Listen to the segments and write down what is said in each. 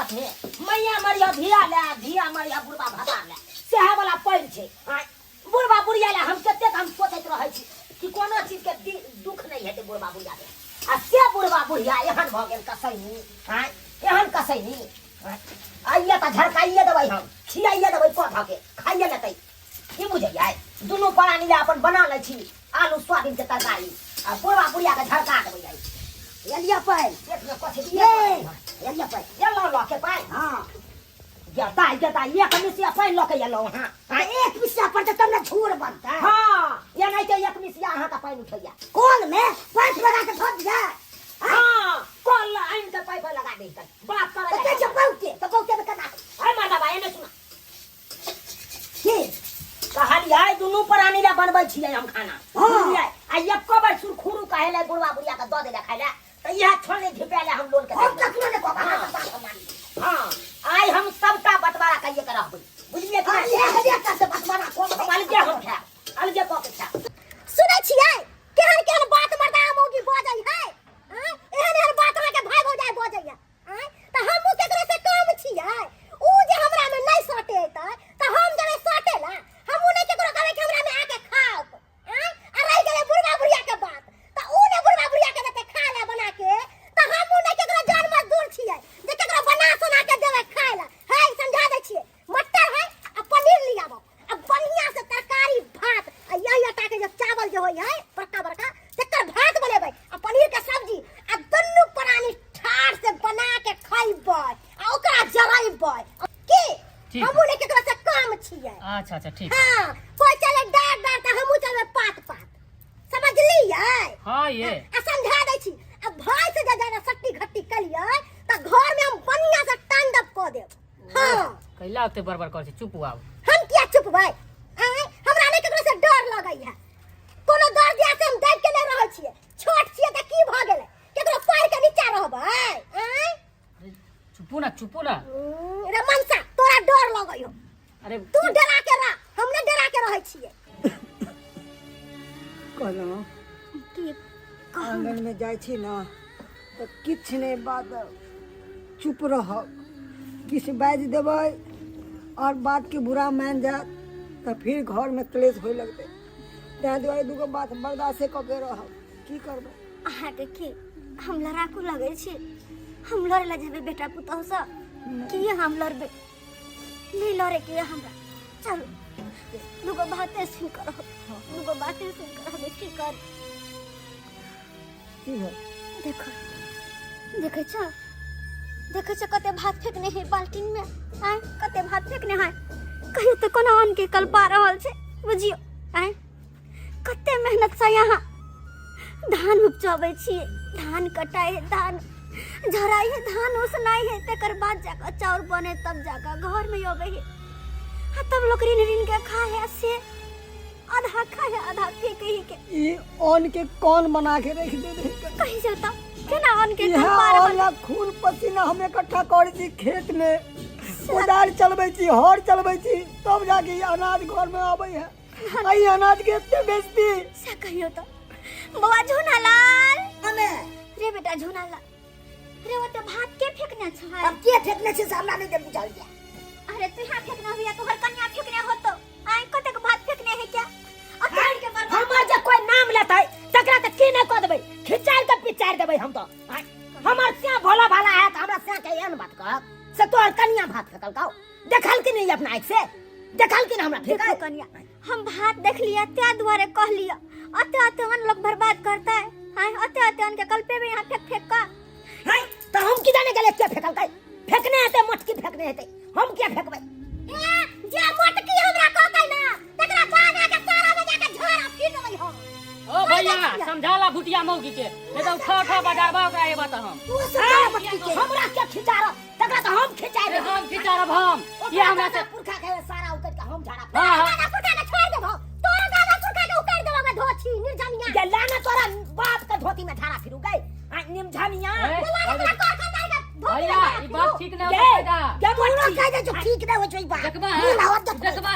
आपस में मैया मरिया धिया मरिया बुढ़बा भता ले सेहा वाला पैर छे बुढ़बा बुढ़िया ले हम कते हम सोचैत रहै छी कि कोनो चीज के दुख नहीं हेते बुढ़बा बुढ़िया के आ से बुढ़बा बुढ़िया एहन भ गेल कसैनी एहन कसैनी आइए त झरकाइए देबै हम खियाइए देबै पौधा के खाइए लेतै की बुझैयै दुनू प्राणी ले अपन बना लै छी आलू सोयाबीन के तरकारी आ बुढ़बा बुढ़िया के झरका देबै जाई एलिया पाई पेट में कथि दिए एलिया पाई ये लो के पाई हां जता ये कमिसिया पाई लो के येलो हां एक मिसिया पर त तमने झूर बनता हां ये नहीं तो एक मिसिया हां का पाई उठैया कौन में पाइप लगा के धो दिया हां कौन आइन के पाइप लगा दे बात कर तो बहुते में कना है माता भाई ने सुना के कहलिया दुनू प्राणी ले बनबै छियै हम खाना बुझलियै आ एको बार सुरखुरु काहे ले बुढ़वा बुढ़िया के द दे खाइ ले त यह छोड़े झिपेले हम लोन के हम तकलो ने को हां आई हम सबटा बंटवारा कइए के रहबै बुझलियै कि एक का से बंटवारा को अलगे हम खा अलगे को के खा सुनै छियै केहन केहन बात मर्दा मोगी बजै है एहन बात रे के भाई भौजाई बजैया त हमहु केकरा से काम छियै ऊ जे हमरा में नहीं सटे त हम जरे सटे ला हमहु नहीं केकरो कहै कि हमरा में आके खाओ आ रह गेलै बुढ़वा बुढ़िया के बात त ऊ ने बुढ़वा बुढ़िया के देते खा ले बना के त हमहु नहीं केकरो जान मजदूर छियै जे केकरो बना सुना के देबै खाय ला है समझा दै छियै मटर है आ पनीर लियाबो आ बढ़िया से तरकारी भात आ यही आटा के जे चावल जे होय है बड़का बड़का तेकर भात बनेबै आ पनीर के सब्जी आ दुनू प्राणी ठाड़ से बना के खइबै आ ओकरा जरैबै की हमहु नहीं केकरो से काम छियै अच्छा ठीक हां कोई चले डार त हमहु चलबै पात समझलियै हां ये आ समझा दै छी अब भाई से ज्यादा सट्टी घट्टी कलियै त घर में हम बढ़िया से तांडव क देब हां कैला ओते बरबर कर छी चुप आब हम किया चुप भाई हमरा नहीं केकरो से डर लगै है कोनो डर दिया से हम देख के नहीं रहै छियै छोट छियै त की भ गेलै केकरो पैर के नीचा रहबै चुपू ना रे मनसा तोरा डर लगै हो अरे तू डरा के रह हम नहीं डरा के रहै छियै कहलहुँ की आंगन में जाइ छी ना तो किछ नहीं बात चुप रहब किछ बाजि देबै और बात के बुरा मान जात तो फिर घर में क्लेश होय लगते तैं दुआरे दूगो बात बर्दाश्त कऽ के रहब की करबै अहाँ के की हम लड़ाकू लगे छी हम लड़े ला जेबे बेटा पुतहु से की हम लड़बे नहीं लड़े के हमरा चलो दुगो बातें सुन कर दुगो बातें सुन कर हमें की कर की हो देखे छ कते भात फेंकने है बाल्टीन में आय कते भात फेंकने है कहियो तो कोना अन के कल पा रहल छे बुझियो आय कते मेहनत से यहाँ धान उपजाबै छी धान कटाई है धान झराई है धान उसनाई है तेकर बाद जाकर चाउर बने तब जाकर घर में आवे है तब लोग ऋण के खाए है से आधा खाए आधा फेंके ही के ई अन्न के कौन बना के रख दे कहीं जाता केना अन्न के वाला खून पसीना हम इकट्ठा करै छी खेत में कोदाल चलबै छी हर चलबै छी तब जाके अनाज घर में आबै है आई अनाज के एते बेचती से कहियो तो बाबा झुनालाल हमे रे बेटा झुनालाल रे वो तो भात के फेंकना छ अब के फेंकने से हमरा नहीं दे बुझल गया अरे तू यहाँ फेंकना हुआ तो हर कन्या फेंकने हो तो आए कते के भात फेंकने है क्या अकाल के बात हमर जे कोई नाम लेतै तकरा त की नहीं क देबै खिचार के पिचार देबै हम तो हमर से भोला भाला है त हमरा से के एन बात कह से तोर कन्या भात फेकल काओ देखल कि नहीं अपना आँख से देखल कि हमरा फेंका कन्या हम भात देख लिया त्या द्वारे कह लिया अते अते अन लोग बर्बाद करता है हां अते अते अन के कल पे भी यहाँ फेंक का है त हम की जाने गेले के फेकल काई फेकने हेते मटकी फेकने हेते हम क्या फेकबै जे मटकी हमरा कहतै ना तकरा गाना के सारा बजा के झोरा पीट देबै हम ओ भैया समझाला भुटिया मौगी के नहीं तो उठा बजाबा ओकरा ये बात हम तू सारा मटकी के हमरा के खिचार तकरा त हम खिचाइ दे हम खिचारब हम ये हमरा से पुरखा के सारा उतर के हम झाड़ा हां गाना पुरखा के छोड़ देबो तोरा गाना पुरखा के उतार देबो मैं धोछी निर्जमिया ये लाना तोरा बाप के धोती में झाड़ा फिरू गई निमझमिया भैया ई बात ठीक नहीं होता क्या बोलो कह दे जो ठीक नहीं हो जोई बात देखबा देखबा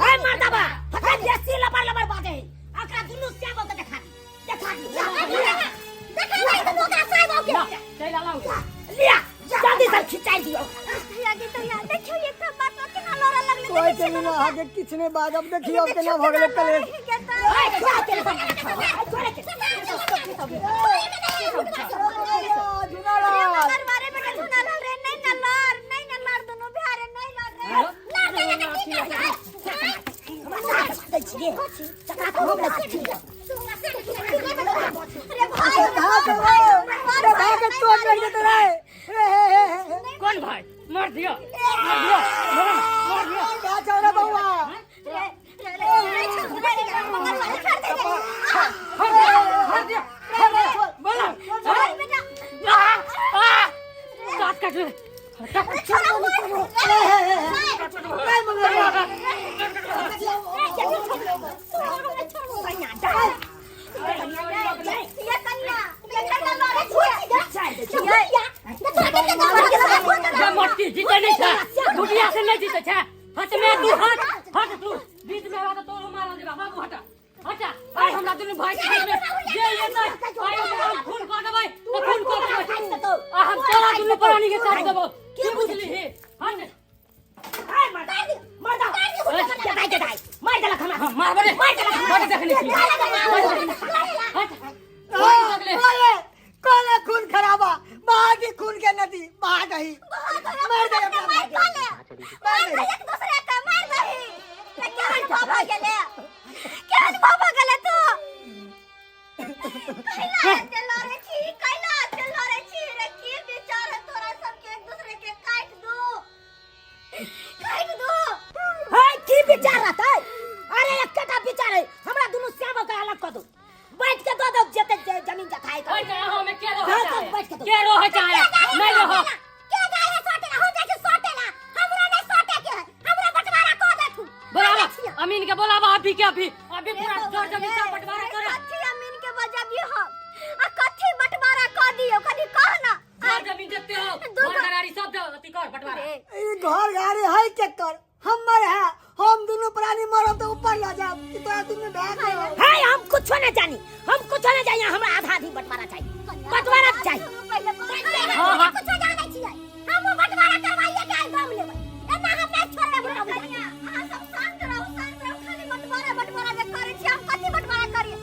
ए मर्दबा फटक जैसी लबर बाजे अकरा दुनु से बोल के देखा देखा नहीं तो मोका साहब के चल लाओ लिया जल्दी से खिंचाई दियो कहिया देखियो ये तो बात केना लड़ा लगले कोई के ना आगे किछने बाद अब देखियो अब केना भ गेलै कले बारे बेटा सुना रे नहीं ना लड़ दोनों बिहारे नहीं लड़ कौन भाई मार दिया मार दिया काट काट मट्टी जीते नहीं था बुढ़िया से नहीं जीते था हट में तू हट तू बीच में वाला तो मारा दे बाबू हटा हटा आई हमरा दुनु भाई के बीच में जे ये तो आई हम खून कर देबै तो खून कर देबै हम तोरा दुनु प्राणी के काट देबो की बुझली हे हट आई मार दे मार बड़े देखने की हट कोले खून खराबा बहा के खून के नदी बहा गई मार दे एक दूसरे का मार रही क्या बाबा गेले तू कैला चलो रे छी रे की विचार है तोरा सब के एक दूसरे के काट दो हाय की विचार रहता है अरे एकटा विचार है हमरा दोनों श्याम का अलग कर दो बैठ के दो जते जमीन जखाए ओए हो में के बैठ के रो है चाहे नहीं रहो के गाय सोटे हो जाके सोटे ना हमरा नहीं सोटे के हमरा बंटवारा को देखू बोलावा अमीन के बोलावा अभी पूरा जोर जमीन का बंटवारा करे कथी अमीन के बजा भी हो आ कथी बंटवारा कर दियो कथी कह ना जोर जमीन देते हो घर घरारी सब दो अति कर बंटवारा ई घर गाड़ी है के कर हमर है हम दोनों प्राणी मरो तो ऊपर ला जाओ कि तोरा तुम में बैठ गए हाय हम कुछ नहीं जानी हमरा आधा आधी बंटवारा चाहिए बंटवारा चाहिए हां कुछ जाने छियै हम बंटवारा करवाइए के दम लेबै एना हम नहीं छोड़े बुढ़िया हां सब शांत रहो खाली बंटवारा जे करे छी हम कथी बंटवारा करिए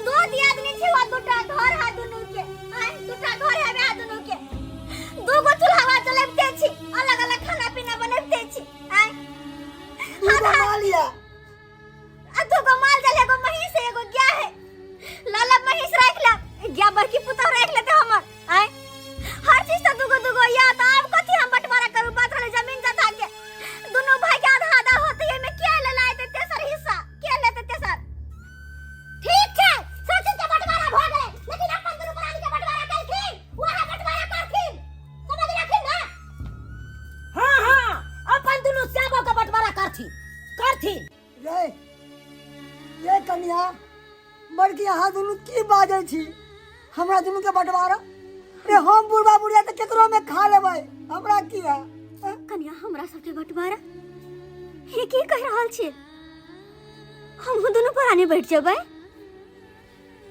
दो दियादनी छी वो दुटा घर है दुनु के हां दुटा घर है बे दुनु के दो गो चूल्हा जलबते छी अलग अलग खाना पीना बनबते छी हां मालिया दो गो माल जले एगो महीस एगो गाय है लाला महीस रख ले क्या बड़की पुतौ रख लेते हमर आय हर चीज तो दुगो या त अब कथि हम बंटवारा करू बात वाले जमीन जथा के दोनों भाई के आधा आधा होते में के ले लाए ते तेसर हिस्सा के लेते तेसर ठीक है सब चीज के बंटवारा भ गेले लेकिन अपन दोनों प्राणी के बंटवारा करथिन वहां बंटवारा करथिन समझ रखिन ना हां अपन दोनों श्याम का बंटवारा करथी ये कन्या बड़की यहाँ दुनू की बाजै छी हमरा दुनू के बंटवारा रे हम बुढ़वा बुढ़िया त केकरो में खा लेबै हमरा की है कन्या हमरा सबके बंटवारा ये की कह रहल छी हम दोनों प्राणी बैठ जेबै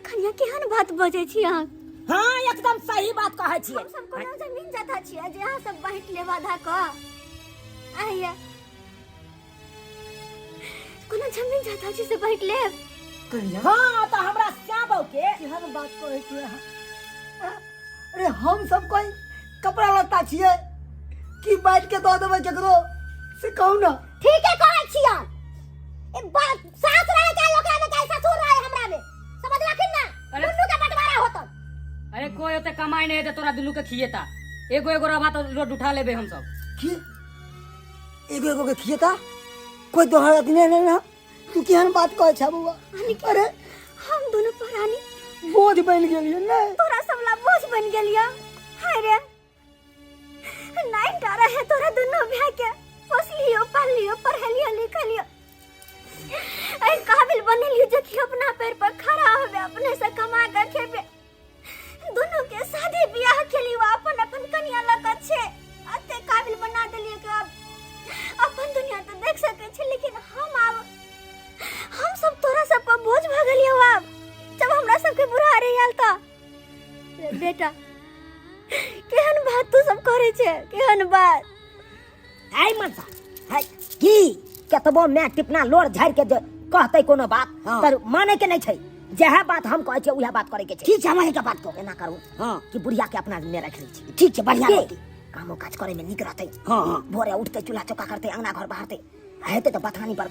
कन्या केहन बात बजै छी अहाँ हां एकदम सही बात कहै छी हम सब कोनो जमीन जथा छी जे अहाँ सब बांट लेब आधा क आइया कोनो जमीन जथा छी से बांट लेब कन्या हां तो हमरा श्याम के केहन बात कहै छी अरे हम सब कोई कपड़ा लत्ता छियै की बांट के दो देबै केकरो से कहू ना ठीक है कहै छियै ए बात सास रहे के लोकरा में के ससुर रहे हमरा में समझ रखिन ना दुनु के बंटवारा होत अरे कोई ओते कमाई नहीं दे तोरा दुनु के खिएता एगो रहबा तो लोड उठा लेबे हम सब की एगो के खिएता कोई दोहरा दिन नहीं ना तू केहन बात कहै छ बुआ अरे हम दोनों प्राणी बोझ बन गेलियै नै तोरा सबला बोझ बन गेलियै हाय रे नहीं डरा है तोरा दोनों भाई के पोसलियो पालियो पढ़लियो लिखलियो ऐ काबिल बनलियो जे कि अपना पैर पर खड़ा होबे अपने से कमा के खेबे दोनों के शादी ब्याह के लिए अपन अपन कन्या लग छे अते काबिल बना देलिए कि अब अपन दुनिया तो देख सके छे लेकिन हम सब तोरा सब पर बोझ भ गेलियो अब जब हमरा सब के बुरा रे आयल त बेटा केहन बात तू सब करे छे केहन बात है मनसा है की केतबो मैं टिपना लोड़ झाड़ के कहते कोनो बात हाँ। तर माने के नहीं छै जेहा बात हम कहै छै उहे बात करे के छै ठीक छै हम के बात को एना करू हाँ कि बुढ़िया के अपना में रख लै छी ठीक छै बढ़िया के? बात कामो काज करे में निक रहते हाँ हाँ भोरे उठते चूल्हा चौका करते अंगना घर बहारते हेते तो बथानी पर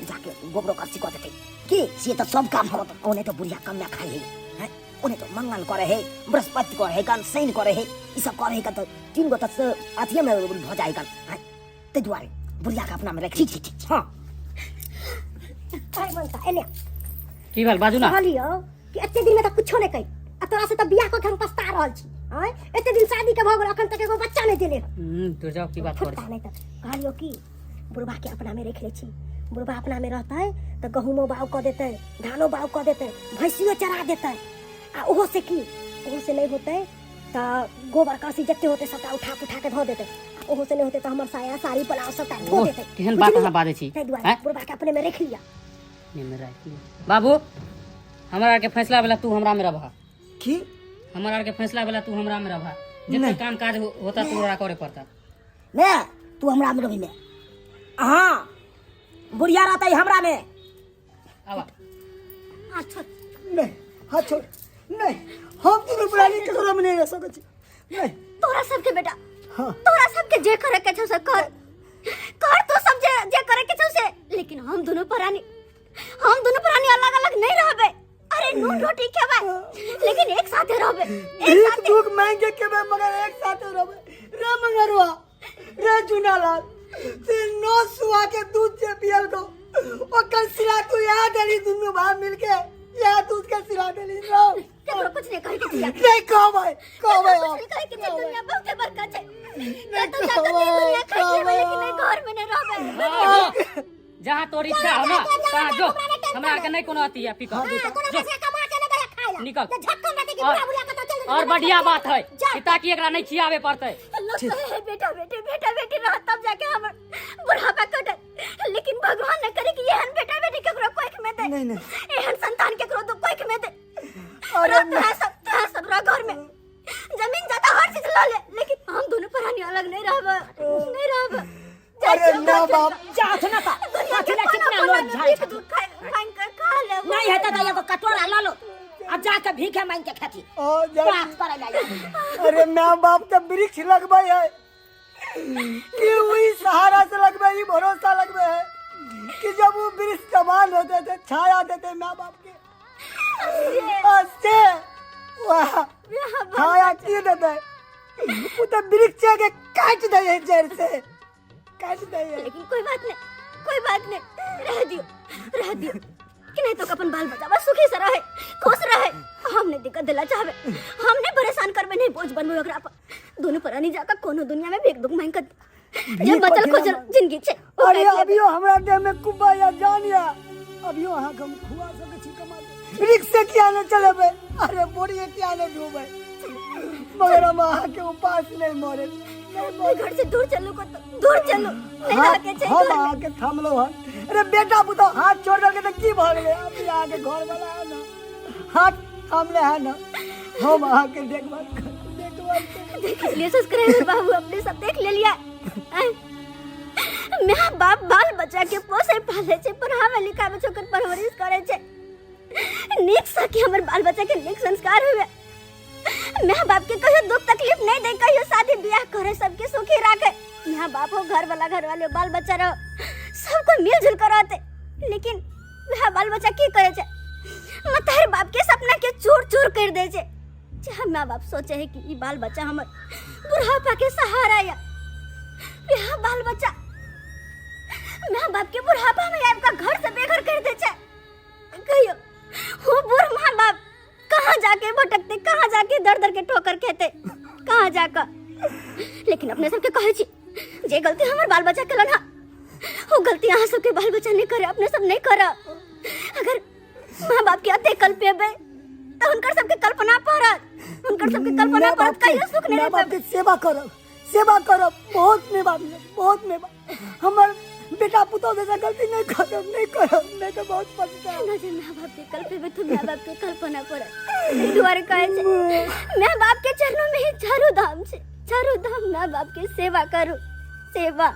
जाके गोबरो कर सिको देते की से तो सब काम हो ओने तो बुढ़िया कम ना खाई है ओने तो मंगल करे है बृहस्पति करे है कान शनि करे है ई सब करे है का तो 3 गो तक अथिए में भ जाए कान है ते दुआरे बुढ़िया के अपना में रख ठीक ठीक हां काय मनसा एने की भेल बाजू ना कहलियो कि एते दिन में तो कुछो नहीं कही आ तोरा से तो बियाह को हम पछता रहल छी हैं एते दिन शादी के भ गेल अखन तक एगो बच्चा नहीं देले तो जाओ की बात फुटता कर नहीं तो कहलियो कि बुढ़वा के अपना में रख ले छी बुढ़वा अपना में रहता है तो गहूमो बाव कर देते धानो बाव कर देते भैंसियो चरा देते आ ओहो से की ओहो से नहीं होते तो गोबर करसी जते होते सबटा उठा के धो देते ओहो से नहीं होते तो हमर साया साड़ी पलाव सबटा धो देते केहन बात अहाँ बाजै छी ताहि दुआरे हैं बुढ़वा के अपने में रख लिया बाबू हमरा के फैसला वाला तू हमरा में रहा की हमरा के फैसला वाला तू हमरा में रहा जितना काम काज होता तोरा करे पड़ता मैं तू हमरा में रही में हां बुढ़िया रहते हमरा में आवा अच्छा नहीं हाथ छोड़ नहीं हम तो प्राणी के घर में नहीं रह सकै छी नहीं तोरा सबके बेटा हाँ तोरा सबके जे करे के छौ से कर तो सब जे करे के छौ से लेकिन हम दोनों प्राणी अलग अलग नहीं रहबे अरे नून रोटी खेबे लेकिन एक साथे रहबे एक एक साथे दुख मांगे के बे मगर एक साथ रहबे रे मंगरवा रे चुनालाल ते नो सुआ के दूध से पियल को ओ कल सिला तू याद है दोनों भाई मिलके या दूध का सिला दे ली लो केकरो कुछ नहीं कहे के छिया नहीं कहो भाई कुछ नहीं कहे के छिया दुनिया बहुते बड़का छै नहीं तो जाके दुनिया खाई लेबे लेकिन नहीं घर में नहीं रहबे जहाँ तोरी इच्छा हो ना तहाँ जो हमरा के नहीं कोनो अथी है पिक कोनो पैसा कमा के नहीं गया खाइला निकल। तो झक्का माटे के बुढ़ा बुढ़ा का चल और बढ़िया बात है कि ताकि एकरा नहीं खियावे पड़ते बेटा बेटी रह तब जाके हमर बुढ़ापा कटे लेकिन भगवान न करे कि एहन बेटा बेटी केकरो कोइख में दे नहीं, एहन संतान केकरो तो कोइख में दे अरे तोरा सब रह घर में जमीन जाता हर चीज ले ले लेकिन हम दोनों प्राणी अलग नहीं रहब अरे ना बाप जात ना का अकेला कितना लोग झाड़ खा ले नहीं हेता तो एगो कटोरा ला लो अब जाके भीखे मांग के खेती ओ जा बात करे ला अरे माँ बाप तो वृक्ष लगबे है कि वही सहारा से लगबे ही भरोसा लगबे है कि जब वो वृक्ष जवान होते थे छाया देते माँ बाप के अच्छे वाह छाया की देते वो तो वृक्ष के काट दे है जड़ से काट दे है लेकिन कोई बात नहीं रह दियो कि नहीं तो अपन बाल बच्चा बस सुखी से रहे खुश रहे हमने दिक्कत दिला चाहबे हमने परेशान करबे नहीं बोझ बनबे ओकरा पर दोनों प्राणी जाकर कोनो दुनिया में भीख दुख मांग कर जब बचल कुछ जिंदगी छे अरे अभियो हमरा देह में कुब्बा या जानिया अभियो अहाँ हम खुआ सके छी कमा रिक्शे किया न चलेबे अरे बोरी किया न डूबे मगर हम अहाँ के उपास नहीं मरे घर से दूर चलो को दूर चलो नहीं रह के चाहिए हम अहाँ के थाम लो हन अरे बेटा पुतो हाथ छोड़ के तो की भ गेले अभी अहाँ के घर वाला है ना हाथ थाम ले है ना हम अहाँ के देखभाल देख लिए सब्सक्राइबर बाबू अपने सब देख ले लिया मैं बाप बाल बच्चा के पोसे पाले छे पढ़ावे लिखावे छोकर परवरिश करे छे नीक से कि हमर बाल बच्चा के नीक संस्कार हुए मैं बाप के कहियो दुख तकलीफ नहीं दे कहियो शादी ब्याह करे सबके सुखी राखे मैं बाप हो घर वाले बाल बच्चा रहो सबको मिलजुल कर रहते लेकिन मैं बाल बच्चा की करे छे मतार बाप के सपना के चूर चूर कर दे छे जहाँ माँ बाप सोचे है कि ये बाल बच्चा हमर बुढ़ापा के सहारा या यहाँ बाल बच्चा माँ बाप के बुढ़ापा में आपका घर से बेघर कर दे छे कहियो वो बुढ़ माँ बाप कहाँ जाके भटकते कहाँ जाके दर दर के ठोकर खेते कहाँ जाकर लेकिन अपने सबके कहे छी जे गलती हमर बाल बच्चा के ना वो गलती अहाँ सबके बाल बच्चा नहीं करे अपने सब नहीं करा अगर माँ बाप के अते कल्पेबे तो उनकर सबके कल्पना पड़त उनकर सबके कल्पना पड़त कहियो सुख नहीं बाप के सेवा करो बहुत मेवा हमर बेटा पुतो जैसा गलती नहीं करो नहीं तो बहुत पछताओ ना जे माँ बाप के कल्पेबे तो माँ बाप के कल्पना पड़त दुआरे कहे छे माँ बाप के चरणों में ही चारों धाम छे चारों धाम माँ बाप के सेवा करू सेवा